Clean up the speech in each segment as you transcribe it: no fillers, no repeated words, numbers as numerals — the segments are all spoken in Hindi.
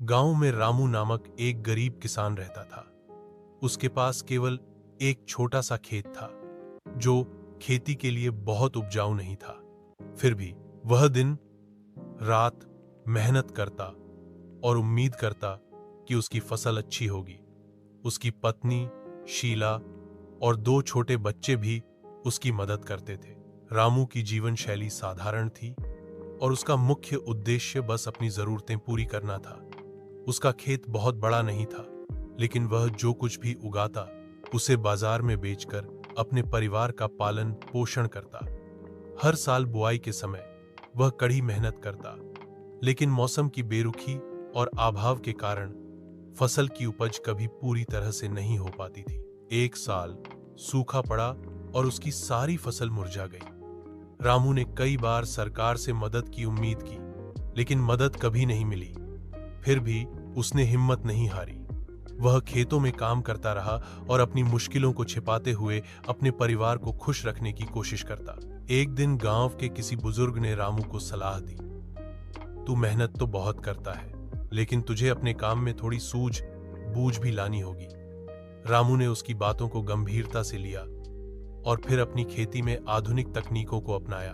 गांव में रामू नामक एक गरीब किसान रहता था। उसके पास केवल एक छोटा सा खेत था जो खेती के लिए बहुत उपजाऊ नहीं था। फिर भी वह दिन रात मेहनत करता और उम्मीद करता कि उसकी फसल अच्छी होगी। उसकी पत्नी शीला और दो छोटे बच्चे भी उसकी मदद करते थे। रामू की जीवन शैली साधारण थी और उसका मुख्य उद्देश्य बस अपनी जरूरतें पूरी करना था। उसका खेत बहुत बड़ा नहीं था, लेकिन वह जो कुछ भी उगाता उसे बाजार में बेचकर अपने परिवार का पालन पोषण करता। हर साल बुआई के समय वह कड़ी मेहनत करता, लेकिन मौसम की बेरुखी और अभाव के कारण फसल की उपज कभी पूरी तरह से नहीं हो पाती थी। एक साल सूखा पड़ा और उसकी सारी फसल मुरझा गई। रामू ने कई बार सरकार से मदद की उम्मीद की, लेकिन मदद कभी नहीं मिली। फिर भी उसने हिम्मत नहीं हारी। वह खेतों में काम करता रहा और अपनी मुश्किलों को छिपाते हुए अपने परिवार को खुश रखने की कोशिश करता। एक दिन गांव के किसी बुजुर्ग ने रामू को सलाह दी, तू मेहनत तो बहुत करता है, लेकिन तुझे अपने काम में थोड़ी सूझ बूझ भी लानी होगी। रामू ने उसकी बातों को गंभीरता से लिया और फिर अपनी खेती में आधुनिक तकनीकों को अपनाया।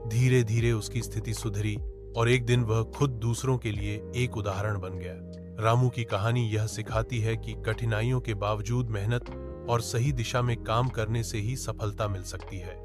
धीरे धीरे उसकी स्थिति सुधरी और एक दिन वह खुद दूसरों के लिए एक उदाहरण बन गया। रामू की कहानी यह सिखाती है कि कठिनाइयों के बावजूद मेहनत और सही दिशा में काम करने से ही सफलता मिल सकती है।